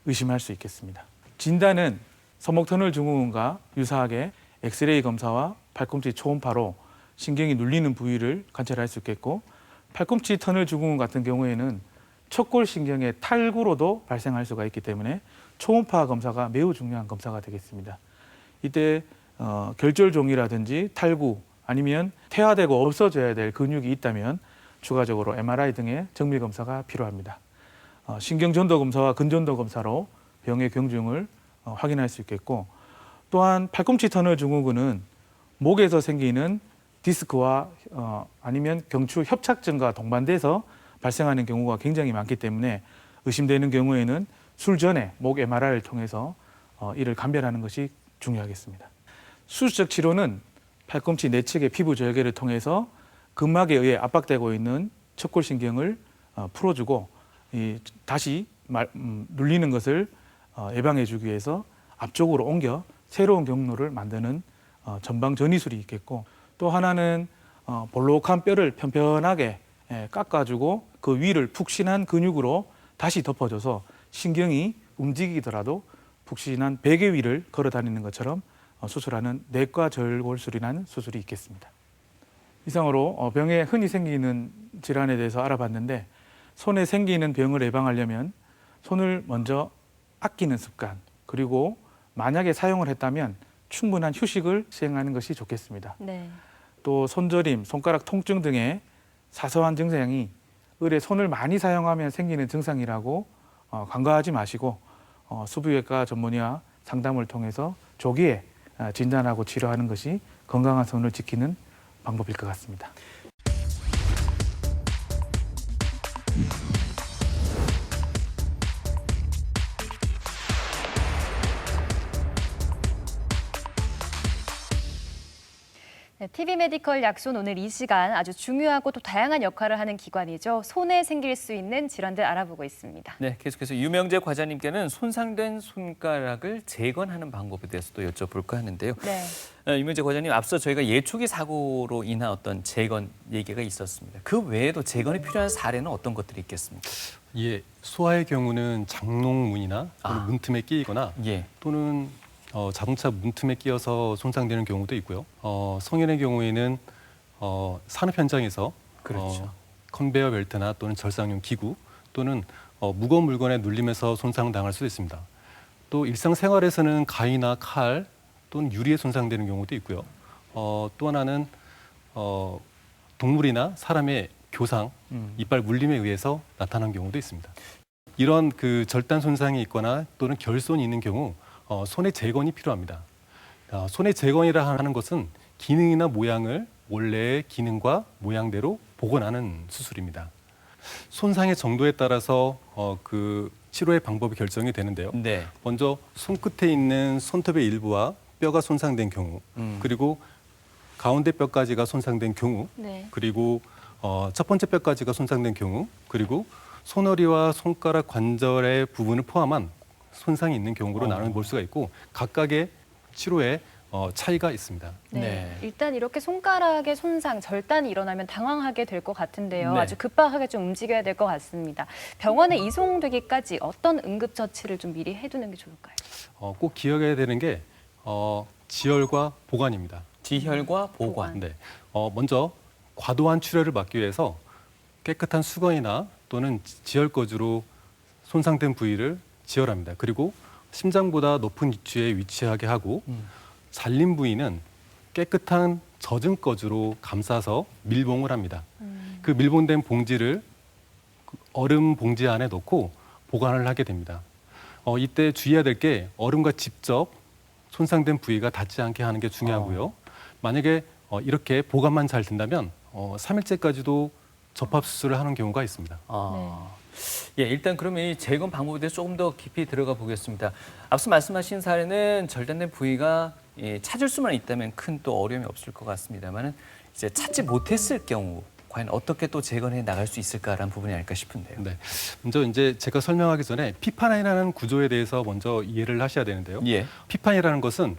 의심할 수 있겠습니다. 진단은 손목터널 증후군과 유사하게 엑스레이 검사와 팔꿈치 초음파로 신경이 눌리는 부위를 관찰할 수 있겠고, 팔꿈치 터널 증후군 같은 경우에는 척골신경의 탈구로도 발생할 수가 있기 때문에 초음파 검사가 매우 중요한 검사가 되겠습니다. 이때 결절종이라든지 탈구 아니면 퇴화되고 없어져야 될 근육이 있다면 추가적으로 MRI 등의 정밀 검사가 필요합니다. 신경전도 검사와 근전도 검사로 병의 경중을 확인할 수 있겠고, 또한 팔꿈치 터널 증후군은 목에서 생기는 디스크와 아니면 경추 협착증과 동반돼서 발생하는 경우가 굉장히 많기 때문에 의심되는 경우에는 술 전에 목 MRI를 통해서 이를 감별하는 것이 중요하겠습니다. 수술적 치료는 팔꿈치 내측의 피부 절개를 통해서 근막에 의해 압박되고 있는 척골신경을 풀어주고 다시 눌리는 것을 예방해주기 위해서 앞쪽으로 옮겨 새로운 경로를 만드는 전방 전이술이 있겠고, 또 하나는 볼록한 뼈를 편편하게 깎아주고 그 위를 푹신한 근육으로 다시 덮어줘서 신경이 움직이더라도 푹신한 베개 위를 걸어 다니는 것처럼 수술하는 내과 절골술이라는 수술이 있겠습니다. 이상으로 병에 흔히 생기는 질환에 대해서 알아봤는데, 손에 생기는 병을 예방하려면 손을 먼저 아끼는 습관, 그리고 만약에 사용을 했다면 충분한 휴식을 시행하는 것이 좋겠습니다. 네. 또 손저림, 손가락 통증 등의 사소한 증상이 을에 손을 많이 사용하면 생기는 증상이라고 간과하지 마시고 수부외과 전문의와 상담을 통해서 조기에 진단하고 치료하는 것이 건강한 손을 지키는 방법일 것 같습니다. 네, TV 메디컬 약손 오늘 이 시간 아주 중요하고 또 다양한 역할을 하는 기관이죠. 손에 생길 수 있는 질환들 알아보고 있습니다. 네, 계속해서 유명재 과장님께는 손상된 손가락을 재건하는 방법에 대해서 또 여쭤볼까 하는데요. 네. 유명재 과장님, 앞서 저희가 예초기 사고로 인한 어떤 재건 얘기가 있었습니다. 그 외에도 재건이 필요한 사례는 어떤 것들이 있겠습니까? 예, 소아의 경우는 장롱문이나 또는 문틈에 끼이거나 예. 또는 자동차 문틈에 끼어서 손상되는 경우도 있고요. 성인의 경우에는 산업 현장에서 그렇죠. 컨베이어 벨트나 또는 절상용 기구 또는 무거운 물건에 눌림에서 손상당할 수도 있습니다. 또 일상생활에서는 가위나 칼 또는 유리에 손상되는 경우도 있고요. 또 하나는 동물이나 사람의 교상, 이빨 물림에 의해서 나타난 경우도 있습니다. 이런 그 절단 손상이 있거나 또는 결손이 있는 경우 손의 재건이 필요합니다. 손의 재건이라 하는 것은 기능이나 모양을 원래의 기능과 모양대로 복원하는 수술입니다. 손상의 정도에 따라서 그 치료의 방법이 결정이 되는데요. 네. 먼저 손끝에 있는 손톱의 일부와 뼈가 손상된 경우, 그리고 가운데 뼈까지가 손상된 경우, 네. 그리고 첫 번째 뼈까지가 손상된 경우, 그리고 손허리와 손가락 관절의 부분을 포함한 손상이 있는 경우로 나눠 볼 수가 있고 각각의 치료에 차이가 있습니다. 네. 네. 일단 이렇게 손가락의 손상, 절단이 일어나면 당황하게 될 것 같은데요. 네. 아주 급박하게 좀 움직여야 될 것 같습니다. 병원에 이송되기까지 어떤 응급처치를 좀 미리 해두는 게 좋을까요? 꼭 기억해야 되는 게 지혈과 보관입니다. 지혈과 보관. 네. 먼저 과도한 출혈을 막기 위해서 깨끗한 수건이나 또는 지혈거즈로 손상된 부위를 지혈합니다. 그리고 심장보다 높은 위치에 위치하게 하고 잘린 부위는 깨끗한 젖은 거즈로 감싸서 밀봉을 합니다. 그 밀봉된 봉지를 얼음 봉지 안에 넣고 보관을 하게 됩니다. 이때 주의해야 될 게 얼음과 직접 손상된 부위가 닿지 않게 하는 게 중요하고요. 만약에 이렇게 보관만 잘 된다면 3일째까지도 접합 수술을 하는 경우가 있습니다. 예, 일단 그러면 이 재건 방법에 대해서 조금 더 깊이 들어가 보겠습니다. 앞서 말씀하신 사례는 절단된 부위가 찾을 수만 있다면 큰 또 어려움이 없을 것 같습니다만은 이제 찾지 못했을 경우 과연 어떻게 또 재건해 나갈 수 있을까라는 부분이 아닐까 싶은데요. 네. 먼저 이제 제가 설명하기 전에 피판이라는 구조에 대해서 먼저 이해를 하셔야 되는데요. 예. 피판이라는 것은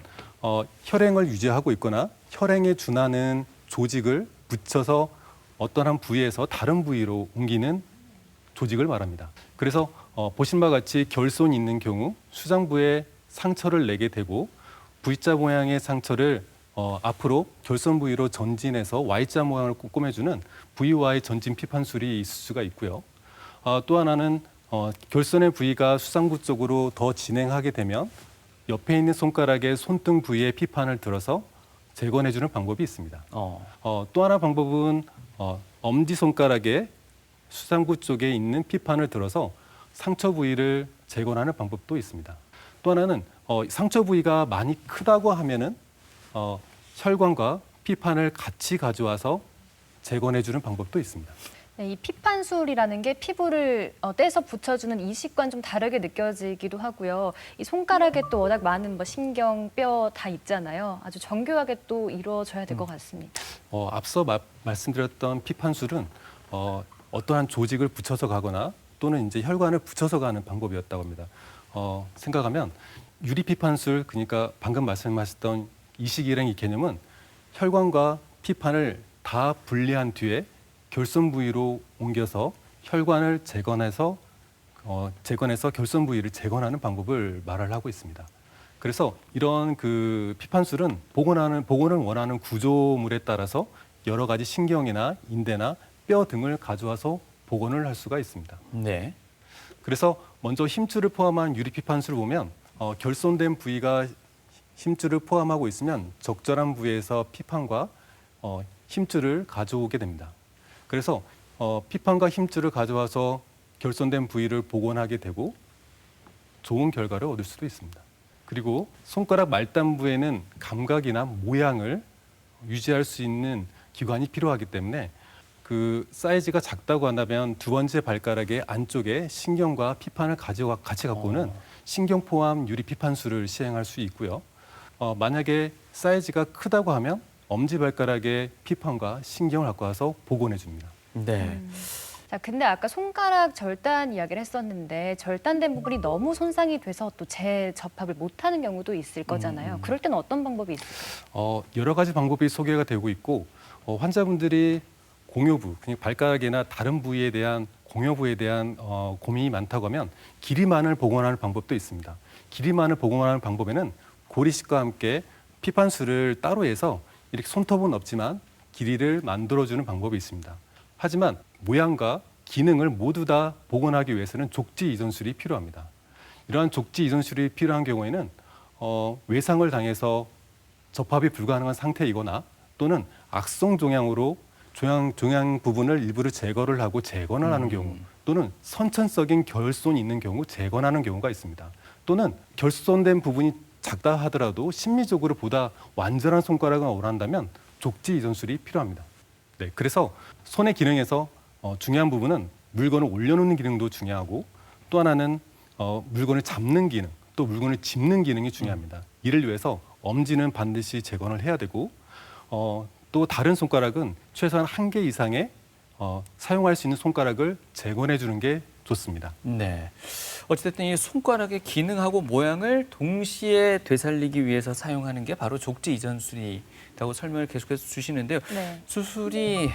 혈행을 유지하고 있거나 혈행에 준하는 조직을 붙여서 어떤 한 부위에서 다른 부위로 옮기는 조직을 말합니다. 그래서 보신 바와 같이 결손이 있는 경우 수장부에 상처를 내게 되고 V자 모양의 상처를 앞으로 결손 부위로 전진해서 Y자 모양을 꼬매주는 VY 전진 피판술이 있을 수가 있고요. 또 하나는 결손의 부위가 수상부 쪽으로 더 진행하게 되면 옆에 있는 손가락의 손등 부위에 피판을 들어서 재건해주는 방법이 있습니다. 또 하나 방법은 엄지 손가락에 수상부 쪽에 있는 피판을 들어서 상처 부위를 재건하는 방법도 있습니다. 또 하나는 상처 부위가 많이 크다고 하면은 혈관과 피판을 같이 가져와서 재건해주는 방법도 있습니다. 네, 이 피판술이라는 게 피부를 떼서 붙여주는 이식과는 좀 다르게 느껴지기도 하고요. 이 손가락에 또 워낙 많은 뭐 신경, 뼈 다 있잖아요. 아주 정교하게 또 이루어져야 될 것 같습니다. 앞서 말씀드렸던 피판술은 어떠한 조직을 붙여서 가거나 또는 이제 혈관을 붙여서 가는 방법이었다고 합니다. 생각하면 유리 피판술, 그러니까 방금 말씀하셨던 이식이랑 이 개념은 혈관과 피판을 다 분리한 뒤에 결손 부위로 옮겨서 혈관을 재건해서 결손 부위를 재건하는 방법을 말을 하고 있습니다. 그래서 이런 그 피판술은 복원을 원하는 구조물에 따라서 여러 가지 신경이나 인대나 뼈 등을 가져와서 복원을 할 수가 있습니다. 네. 그래서 먼저 힘줄을 포함한 유리 피판술을 보면 결손된 부위가 힘줄을 포함하고 있으면 적절한 부위에서 피판과 힘줄을 가져오게 됩니다. 그래서 피판과 힘줄을 가져와서 결손된 부위를 복원하게 되고 좋은 결과를 얻을 수도 있습니다. 그리고 손가락 말단부에는 감각이나 모양을 유지할 수 있는 기관이 필요하기 때문에 그 사이즈가 작다고 한다면 두 번째 발가락의 안쪽에 신경과 피판을 같이 갖고 오는 신경 포함 유리 피판술을 시행할 수 있고요. 만약에 사이즈가 크다고 하면 엄지발가락에 피판과 신경을 갖고 와서 복원해 줍니다. 네. 자, 근데 아까 손가락 절단 이야기를 했었는데 절단된 부분이 너무 손상이 돼서 또 재접합을 못하는 경우도 있을 거잖아요. 그럴 때는 어떤 방법이 있을까요? 여러 가지 방법이 소개가 되고 있고 환자분들이 공요부, 그러니까 발가락이나 다른 부위에 대한 공요부에 대한 고민이 많다고 하면 길이만을 복원하는 방법도 있습니다. 길이만을 복원하는 방법에는 고리식과 함께 피판술을 따로 해서 이렇게 손톱은 없지만 길이를 만들어주는 방법이 있습니다. 하지만 모양과 기능을 모두 다 복원하기 위해서는 족지 이전술이 필요합니다. 이러한 족지 이전술이 필요한 경우에는 외상을 당해서 접합이 불가능한 상태이거나 또는 악성 종양으로 종양 부분을 일부러 제거를 하고 재건을 하는 경우 또는 선천적인 결손이 있는 경우 재건하는 경우가 있습니다. 또는 결손된 부분이 작다 하더라도 심미적으로 보다 완전한 손가락을 원한다면 족지 이전술이 필요합니다. 네, 그래서 손의 기능에서 중요한 부분은 물건을 올려놓는 기능도 중요하고 또 하나는 물건을 잡는 기능, 또 물건을 짚는 기능이 중요합니다. 이를 위해서 엄지는 반드시 재건을 해야 되고 또 다른 손가락은 최소한 1개 이상의 사용할 수 있는 손가락을 재건해 주는 게 좋습니다. 네. 어쨌든 이 손가락의 기능하고 모양을 동시에 되살리기 위해서 사용하는 게 바로 족지 이전술이라고 설명을 계속해서 주시는데요. 네. 수술이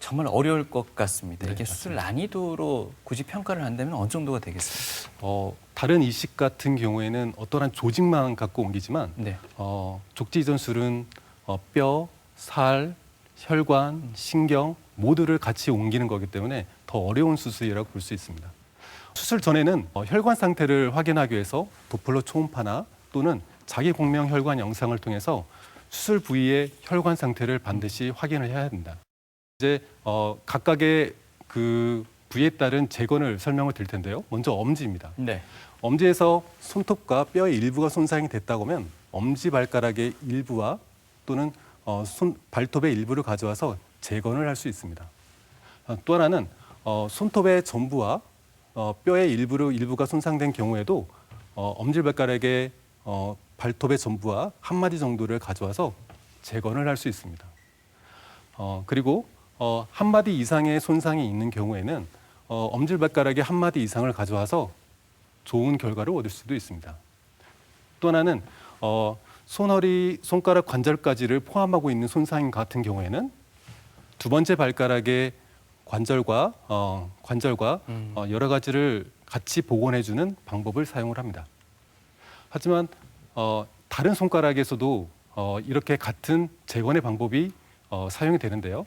정말 어려울 것 같습니다. 네, 이게 수술 난이도로 굳이 평가를 한다면 어느 정도가 되겠습니까? 다른 이식 같은 경우에는 어떠한 조직만 갖고 옮기지만 네. 족지 이전술은 뼈, 살, 혈관, 신경 모두를 같이 옮기는 거기 때문에 더 어려운 수술이라고 볼 수 있습니다. 수술 전에는 혈관 상태를 확인하기 위해서 도플러 초음파나 또는 자기공명 혈관 영상을 통해서 수술 부위의 혈관 상태를 반드시 확인을 해야 된다. 이제 각각의 그 부위에 따른 재건을 설명을 드릴 텐데요. 먼저 엄지입니다. 네. 엄지에서 손톱과 뼈의 일부가 손상이 됐다고 하면 엄지 발가락의 일부와 또는 발톱의 일부를 가져와서 재건을 할 수 있습니다. 또 하나는 손톱의 전부와 뼈의 일부가 손상된 경우에도 엄지발가락의 발톱의 전부와 1마디 정도를 가져와서 재건을 할 수 있습니다. 그리고 1마디 이상의 손상이 있는 경우에는 엄지발가락의 1마디 이상을 가져와서 좋은 결과를 얻을 수도 있습니다. 또 하나는 손허리, 손가락 관절까지를 포함하고 있는 손상 같은 경우에는 두 번째 발가락의 관절과 여러 가지를 같이 복원해주는 방법을 사용을 합니다. 하지만 다른 손가락에서도 이렇게 같은 재건의 방법이 사용이 되는데요.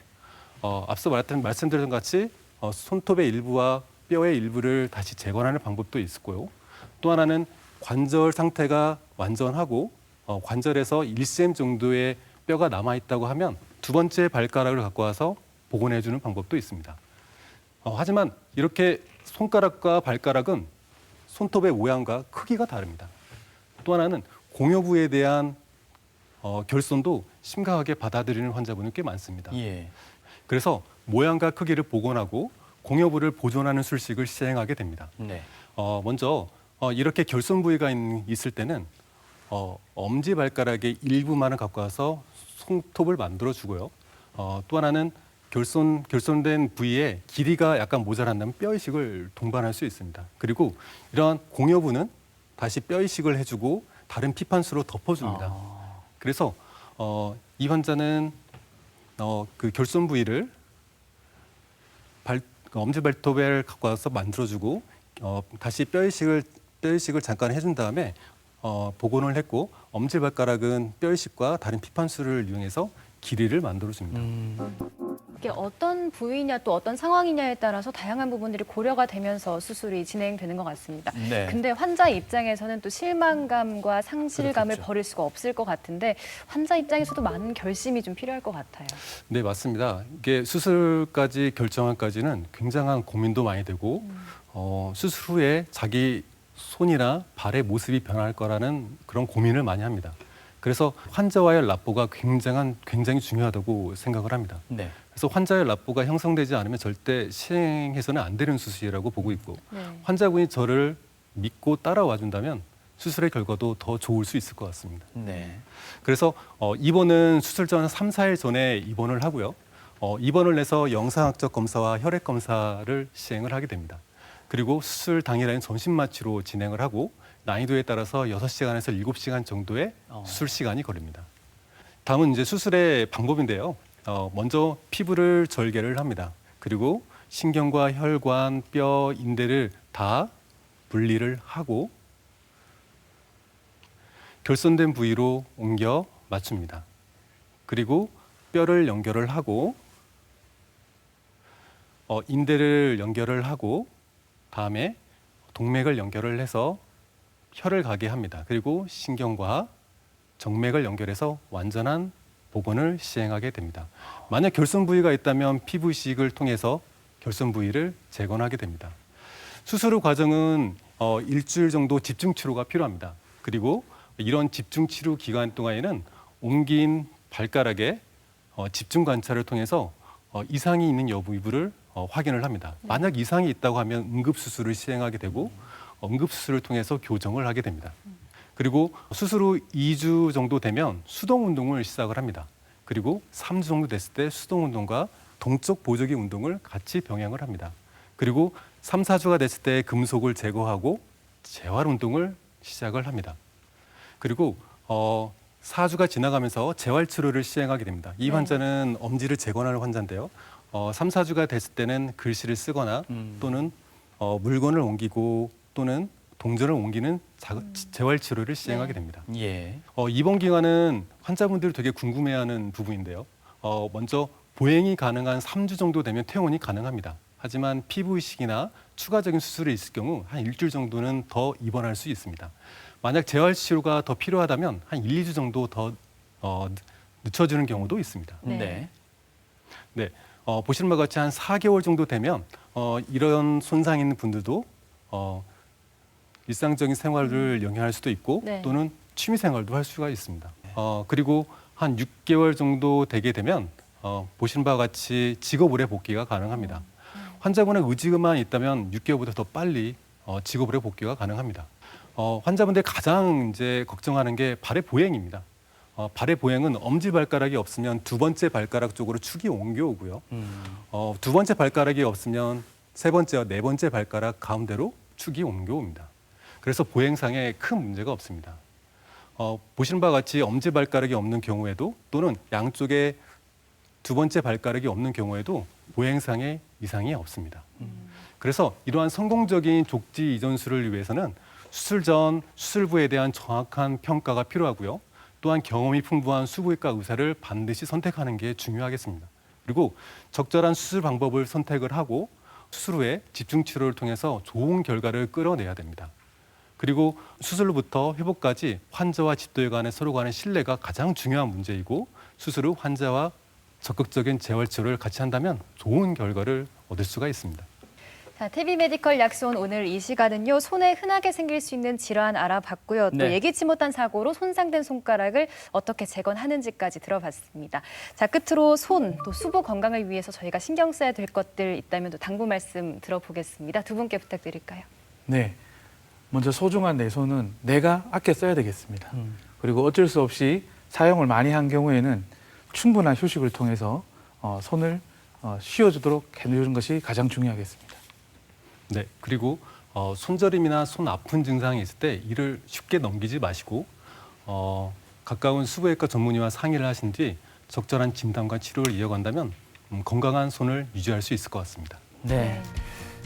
앞서 말씀드렸던 같이 손톱의 일부와 뼈의 일부를 다시 재건하는 방법도 있고요. 또 하나는 관절 상태가 완전하고 관절에서 1cm 정도의 뼈가 남아 있다고 하면 두 번째 발가락을 갖고 와서 복원해 주는 방법도 있습니다. 하지만 이렇게 손가락과 발가락은 손톱의 모양과 크기가 다릅니다. 또 하나는 공여부에 대한 결손도 심각하게 받아들이는 환자분이 꽤 많습니다. 예. 그래서 모양과 크기를 복원하고 공여부를 보존하는 술식을 시행하게 됩니다. 네. 먼저 이렇게 결손 부위가 있을 때는 엄지발가락의 일부만을 갖고 와서 손톱을 만들어 주고요. 또 하나는 결손된 부위에 길이가 약간 모자란다면 뼈이식을 동반할 수 있습니다. 그리고 이러한 공여부는 다시 뼈이식을 해주고 다른 피판수로 덮어줍니다. 그래서 이 환자는 그 결손 부위를 엄지발톱을 갖고 와서 만들어주고 다시 뼈이식을 잠깐 해준 다음에 복원을 했고 엄지발가락은 뼈이식과 다른 피판수를 이용해서 길이를 만들어줍니다. 이게 어떤 부위냐 또 어떤 상황이냐에 따라서 다양한 부분들이 고려가 되면서 수술이 진행되는 것 같습니다. 네. 근데 환자 입장에서는 또 실망감과 상실감을 그렇겠죠. 버릴 수가 없을 것 같은데 환자 입장에서도 많은 결심이 좀 필요할 것 같아요. 네, 맞습니다. 이게 수술까지 결정하기까지는 굉장한 고민도 많이 되고 수술 후에 자기 손이나 발의 모습이 변할 거라는 그런 고민을 많이 합니다. 그래서 환자와의 납보가 굉장히 중요하다고 생각을 합니다. 네. 그래서 환자의 납보가 형성되지 않으면 절대 시행해서는 안 되는 수술이라고 보고 있고 네. 환자분이 저를 믿고 따라와 준다면 수술의 결과도 더 좋을 수 있을 것 같습니다. 네. 그래서 입원은 수술 전 3, 4일 전에 입원을 하고요. 입원을 해서 영상학적 검사와 혈액 검사를 시행을 하게 됩니다. 그리고 수술 당일에는 전신 마취로 진행을 하고 난이도에 따라서 6시간에서 7시간 정도의 수술 시간이 걸립니다. 다음은 이제 수술의 방법인데요. 먼저 피부를 절개를 합니다. 그리고 신경과 혈관, 뼈, 인대를 다 분리를 하고 결손된 부위로 옮겨 맞춥니다. 그리고 뼈를 연결을 하고 인대를 연결을 하고 다음에 동맥을 연결을 해서 혈을 가게 합니다. 그리고 신경과 정맥을 연결해서 완전한 복원을 시행하게 됩니다. 만약 결손 부위가 있다면 피부 이식을 통해서 결손 부위를 재건하게 됩니다. 수술 후 과정은 일주일 정도 집중 치료가 필요합니다. 그리고 이런 집중 치료 기간 동안에는 옮긴 발가락에 집중 관찰을 통해서 이상이 있는 여부를 확인을 합니다. 만약 이상이 있다고 하면 응급수술을 시행하게 되고 응급수술을 통해서 교정을 하게 됩니다. 그리고 수술 후 2주 정도 되면 수동운동을 시작을 합니다. 그리고 3주 정도 됐을 때 수동운동과 동적 보조기 운동을 같이 병행을 합니다. 그리고 3, 4주가 됐을 때 금속을 제거하고 재활운동을 시작을 합니다. 그리고 4주가 지나가면서 재활치료를 시행하게 됩니다. 이 환자는 엄지를 재건하는 환자인데요. 3, 4주가 됐을 때는 글씨를 쓰거나 또는 물건을 옮기고 또는 동전을 옮기는 재활치료를 시행하게 됩니다. 예. 입원 기간은 환자분들이 되게 궁금해하는 부분인데요. 먼저 보행이 가능한 3주 정도 되면 퇴원이 가능합니다. 하지만 피부 이식이나 추가적인 수술이 있을 경우 한 일주일 정도는 더 입원할 수 있습니다. 만약 재활치료가 더 필요하다면 한 1, 2주 정도 더 늦춰지는 경우도 있습니다. 네. 네, 보시는 바와 같이 한 4개월 정도 되면 이런 손상 있는 분들도 일상적인 생활을 영위할 수도 있고 네. 또는 취미 생활도 할 수가 있습니다. 그리고 한 6개월 정도 되게 되면 보시는 바와 같이 직업의뢰 복귀가 가능합니다. 환자분의 의지만 있다면 6개월보다 더 빨리 직업의뢰 복귀가 가능합니다. 환자분들 가장 이제 걱정하는 게 발의 보행입니다. 발의 보행은 엄지발가락이 없으면 두 번째 발가락 쪽으로 축이 옮겨오고요. 두 번째 발가락이 없으면 세 번째와 네 번째 발가락 가운데로 축이 옮겨옵니다. 그래서 보행상에 큰 문제가 없습니다. 보시는 바와 같이 엄지발가락이 없는 경우에도 또는 양쪽에 두 번째 발가락이 없는 경우에도 보행상에 이상이 없습니다. 그래서 이러한 성공적인 족지 이전술을 위해서는 수술 전 수술부에 대한 정확한 평가가 필요하고요. 또한 경험이 풍부한 수부외과 의사를 반드시 선택하는 게 중요하겠습니다. 그리고 적절한 수술 방법을 선택을 하고 수술 후에 집중 치료를 통해서 좋은 결과를 끌어내야 됩니다. 그리고 수술로부터 회복까지 환자와 집도의 간의 서로 간의 신뢰가 가장 중요한 문제이고 수술 후 환자와 적극적인 재활 치료를 같이 한다면 좋은 결과를 얻을 수가 있습니다. 자, TV 메디컬 약손 오늘 이 시간은요, 손에 흔하게 생길 수 있는 질환 알아봤고요. 또 네. 예기치 못한 사고로 손상된 손가락을 어떻게 재건하는지까지 들어봤습니다. 자, 끝으로 손, 또 수부 건강을 위해서 저희가 신경 써야 될 것들 있다면 또 당부 말씀 들어보겠습니다. 두 분께 부탁드릴까요? 네. 먼저 소중한 내 손은 내가 아껴 써야 되겠습니다. 그리고 어쩔 수 없이 사용을 많이 한 경우에는 충분한 휴식을 통해서 손을 쉬어주도록 해주는 것이 가장 중요하겠습니다. 네, 그리고 손저림이나 손 아픈 증상이 있을 때 이를 쉽게 넘기지 마시고 가까운 수부외과 전문의와 상의를 하신 뒤 적절한 진단과 치료를 이어간다면 건강한 손을 유지할 수 있을 것 같습니다. 네.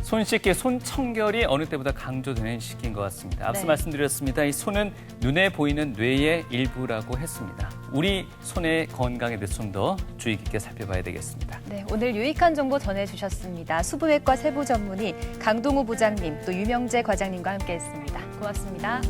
손 씻기, 손 청결이 어느 때보다 강조되는 시기인 것 같습니다. 앞서 네. 말씀드렸습니다. 이 손은 눈에 보이는 뇌의 일부라고 했습니다. 우리 손의 건강에 대해서 좀 더 주의 깊게 살펴봐야 되겠습니다. 네, 오늘 유익한 정보 전해주셨습니다. 수부외과 세부 전문의 강동우 부장님, 또 유명재 과장님과 함께했습니다. 고맙습니다.